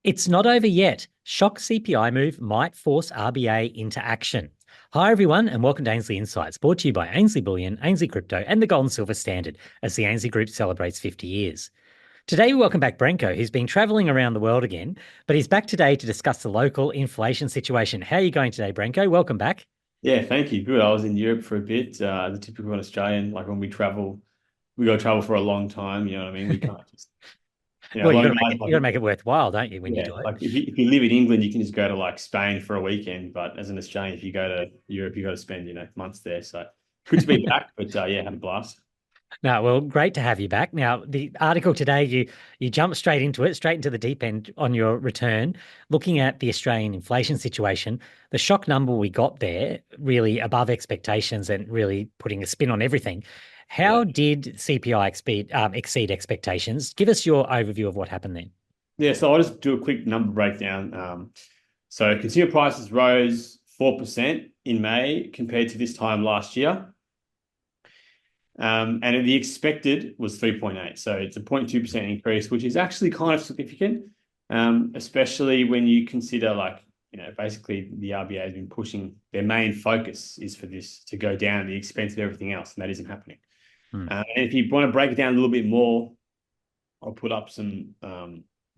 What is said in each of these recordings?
It's not over yet. Shock CPI move might force RBA into action. Hi, everyone, and welcome to Ainsley Insights, brought to you by Ainsley Bullion, Ainsley Crypto, and the Gold and Silver Standard as the Ainsley Group celebrates 50 years. Today, we welcome back Branko, who's been traveling around the world again, but he's back today to discuss the local inflation situation. How are you going today, Branko? Welcome back. Yeah, thank you. Good. I was in Europe for a bit. The typical Australian, like when we got to travel for a long time. You know what I mean? We can't just, a Well, lot of guys you got to make it worthwhile, don't you, when you yeah, do it? like if you live in England, you can just go to like Spain for a weekend. But as an Australian, if you go to Europe, you got to spend, months there. So good to be back. But yeah, had a blast. No, well, great to have you back. Now, the article today, you jump straight into it, straight into the deep end on your return, looking at the Australian inflation situation. The shock number we got there, really above expectations and really putting a spin on everything. Yeah. How did CPI exceed expectations? Give us your overview of what happened then. Yeah. So I'll just do a quick number breakdown. So consumer prices rose 4% in May compared to this time last year. And the expected was 3.8. So it's a 0.2% increase, which is actually kind of significant, especially when you consider basically the RBA has been pushing their main focus is for this to go down at the expense of everything else, and that isn't happening. Hmm. And if you want to break it down a little bit more, I'll put up some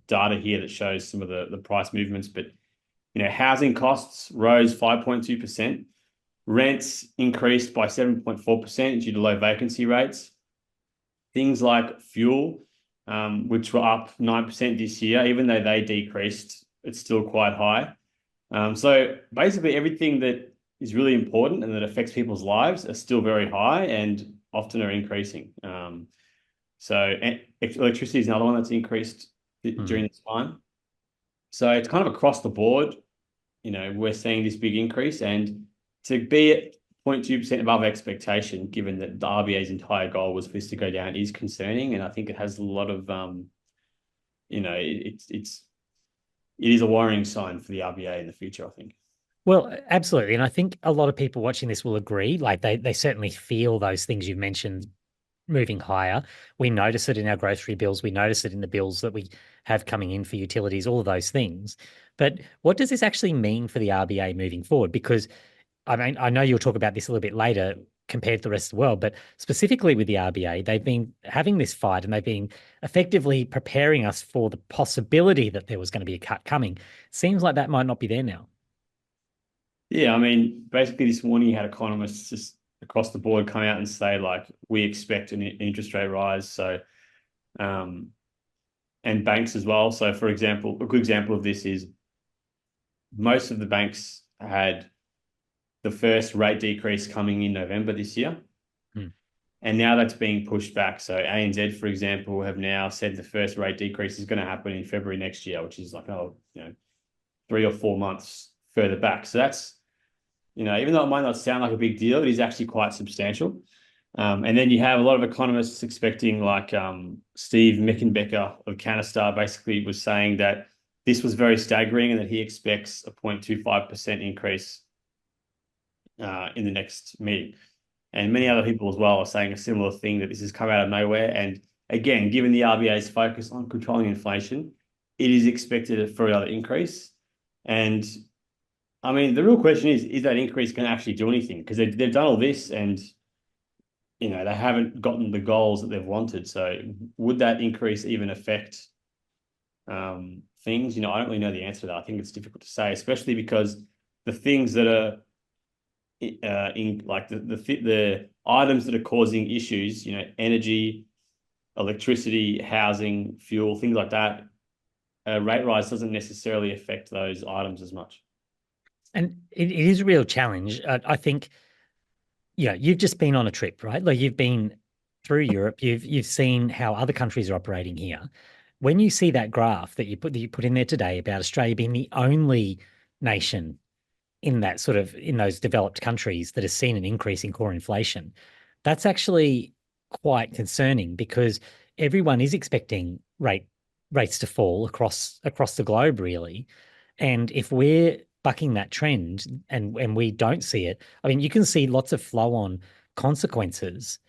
data here that shows some of the price movements. But, housing costs rose 5.2%. Rents increased by 7.4% due to low vacancy rates. Things like fuel, which were up 9% this year, even though they decreased, it's still quite high. So basically everything that is really important and that affects people's lives are still very high and often are increasing. So electricity is another one that's increased during this time. So it's kind of across the board, we're seeing this big increase, and to be at 0.2% above expectation, given that the RBA's entire goal was for this to go down, is concerning. And I think it has a lot of, it is a worrying sign for the RBA in the future, I think. Well, absolutely. And I think a lot of people watching this will agree. Like they certainly feel those things you've mentioned moving higher. We notice it in our grocery bills. We notice it in the bills that we have coming in for utilities, all of those things. But what does this actually mean for the RBA moving forward? Because I mean, I know you'll talk about this a little bit later compared to the rest of the world, but specifically with the RBA, they've been having this fight and they've been effectively preparing us for the possibility that there was going to be a cut coming. Seems like that might not be there now. Yeah, I mean, basically this morning you had economists just across the board come out and say, like, we expect an interest rate rise. So, and banks as well. So, for example, a good example of this is most of the banks had the first rate decrease coming in November this year. Hmm. And now that's being pushed back. So ANZ, for example, have now said the first rate decrease is going to happen in February next year, which is like, 3 or 4 months further back. So that's, even though it might not sound like a big deal, it is actually quite substantial. And then you have a lot of economists expecting, like Steve Meckenbecker of Canistar basically was saying that this was very staggering and that he expects a 0.25% increase in the next meeting. And many other people as well are saying a similar thing, that this has come out of nowhere. And again, given the RBA's focus on controlling inflation, it is expected for another increase. And I mean, the real question is that increase going to actually do anything? Because they've done all this and, they haven't gotten the goals that they've wanted. So would that increase even affect things? I don't really know the answer to that. I think it's difficult to say, especially because the things that are in like the items that are causing issues, energy, electricity, housing, fuel, things like that, rate rise doesn't necessarily affect those items as much. And it is a real challenge. I think, you've just been on a trip, right? Like you've been through Europe. You've seen how other countries are operating here. When you see that graph that you put in there today about Australia being the only nation in that sort of in those developed countries that has seen an increase in core inflation, that's actually quite concerning because everyone is expecting rates to fall across the globe, really. And if we're bucking that trend and we don't see it, I mean, you can see lots of flow on consequences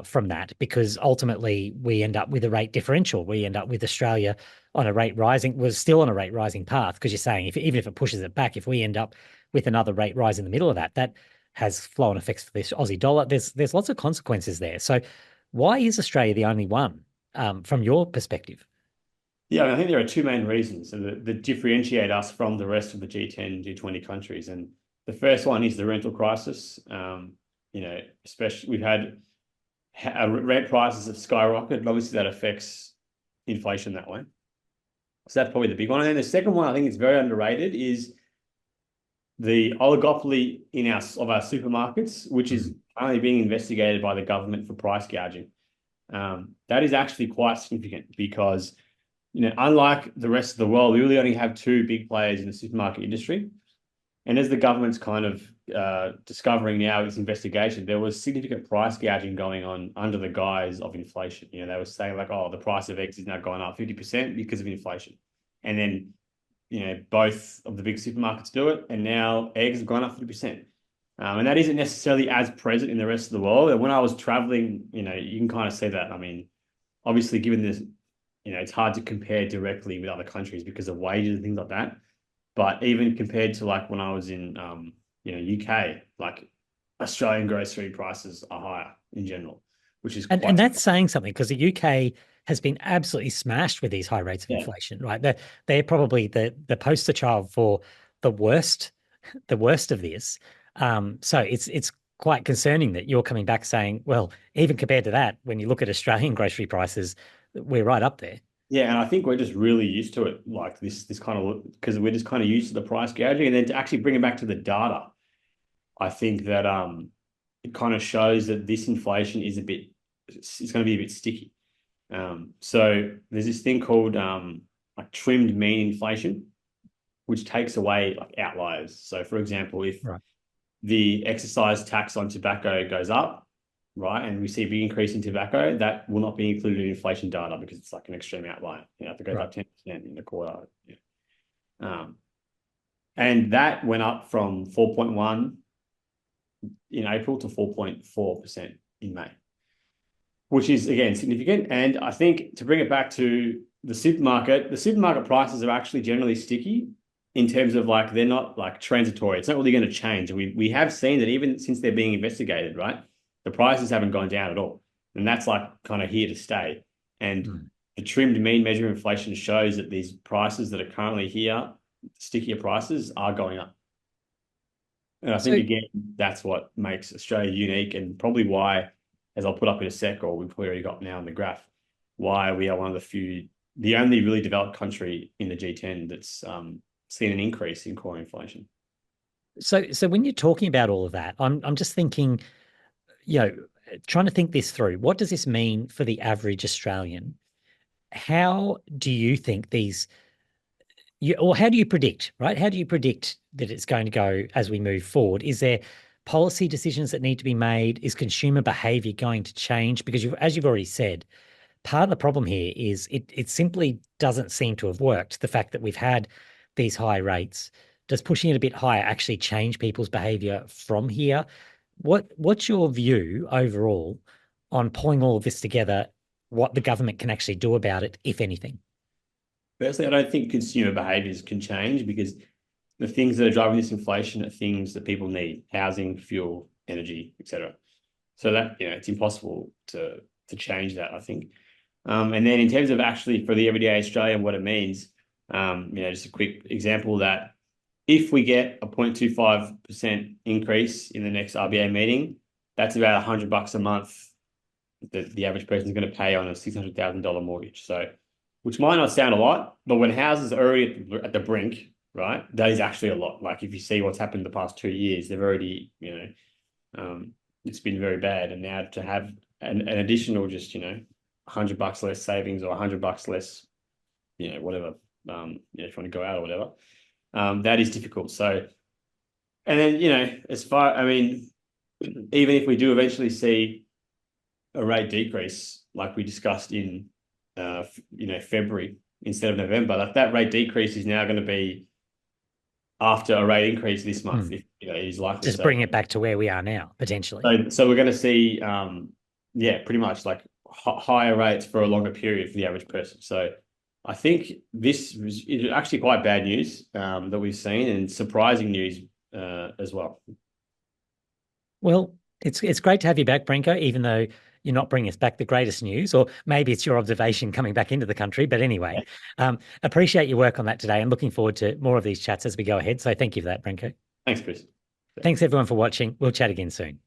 from that, because ultimately we end up with a rate differential. We end up with Australia on a rate rising, was still on a rate rising path, because you're saying even if it pushes it back, if we end up with another rate rise in the middle of that, that has flow-on effects for this Aussie dollar. There's lots of consequences there. So why is Australia the only one, from your perspective? Yeah, I think there are two main reasons that differentiate us from the rest of the G10, G20 countries. And the first one is the rental crisis. Especially we've had rent prices have skyrocketed. Obviously, that affects inflation that way. So that's probably the big one. And then the second one, I think it's very underrated, is the oligopoly of our supermarkets, which is currently being investigated by the government for price gouging. That is actually quite significant because, unlike the rest of the world, we really only have two big players in the supermarket industry. And as the government's kind of discovering now this investigation, there was significant price gouging going on under the guise of inflation. They were saying like, oh, the price of eggs is now gone up 50% because of inflation. And then, both of the big supermarkets do it. And now eggs have gone up 50%. And that isn't necessarily as present in the rest of the world. And when I was traveling, you can kind of see that. I mean, obviously, given this, it's hard to compare directly with other countries because of wages and things like that. But even compared to like when I was in, UK, like Australian grocery prices are higher in general, which is and that's saying something, because the UK has been absolutely smashed with these high rates of inflation, right? They're probably the poster child for the worst of this. So it's quite concerning that you're coming back saying, well, even compared to that, when you look at Australian grocery prices, we're right up there. Yeah, and I think we're just really used to it, like this kind of, because we're just kind of used to the price gouging, and then to actually bring it back to the data, I think that it kind of shows that this inflation is it's going to be a bit sticky. So there's this thing called like trimmed mean inflation, which takes away like outliers. So for example, if the excise tax on tobacco goes up, right, and we see a big increase in tobacco, that will not be included in inflation data because it's like an extreme outlier. If it goes up 10% in the quarter. And that went up from 4.1 in April to 4.4% in May, which is, again, significant. And I think to bring it back to the supermarket prices are actually generally sticky in terms of like, they're not like transitory. It's not really going to change. We have seen that even since they're being investigated, right, the prices haven't gone down at all. And that's like kind of here to stay. And the trimmed mean measure of inflation shows that these prices that are currently here, stickier prices, are going up. And I think, again, that's what makes Australia unique, and probably why, as I'll put up in a sec, or we've already got now on the graph, why we are one of the only really developed country in the G10 that's seen an increase in core inflation. So when you're talking about all of that, I'm just thinking, trying to think this through. What does this mean for the average Australian? How do you think how do you predict, right? How do you predict that it's going to go as we move forward? Is there policy decisions that need to be made? Is consumer behavior going to change? Because as you've already said, part of the problem here is it simply doesn't seem to have worked. The fact that we've had these high rates, does pushing it a bit higher actually change people's behavior from here? What's your view overall on pulling all of this together, what the government can actually do about it, if anything? Firstly, I don't think consumer behaviors can change, because the things that are driving this inflation are things that people need: housing, fuel, energy, etc. So that, it's impossible to change that, I think. And then in terms of actually for the everyday Australian, what it means, just a quick example, that if we get a 0.25% increase in the next RBA meeting, that's about $100 a month that the average person is going to pay on a $600,000 mortgage. So, which might not sound a lot, but when houses are already at the brink, right, that is actually a lot. Like if you see what's happened the past 2 years, they've already, it's been very bad. And now to have an additional just, $100 less savings, or $100 less, whatever, if you want to go out or whatever, that is difficult. So, and then, even if we do eventually see a rate decrease, like we discussed in, February instead of November, that rate decrease is now going to be after a rate increase this month. If, it is likely just bring it back to where we are now, potentially. So we're going to see Yeah, pretty much like higher rates for a longer period for the average person. So I think this is actually quite bad news that we've seen, and surprising news as well. Well, it's great to have you back, Branko, even though you're not bringing us back the greatest news, or maybe it's your observation coming back into the country. But anyway, appreciate your work on that today and looking forward to more of these chats as we go ahead. So thank you for that, Branko. Thanks, Chris. Thanks everyone for watching. We'll chat again soon.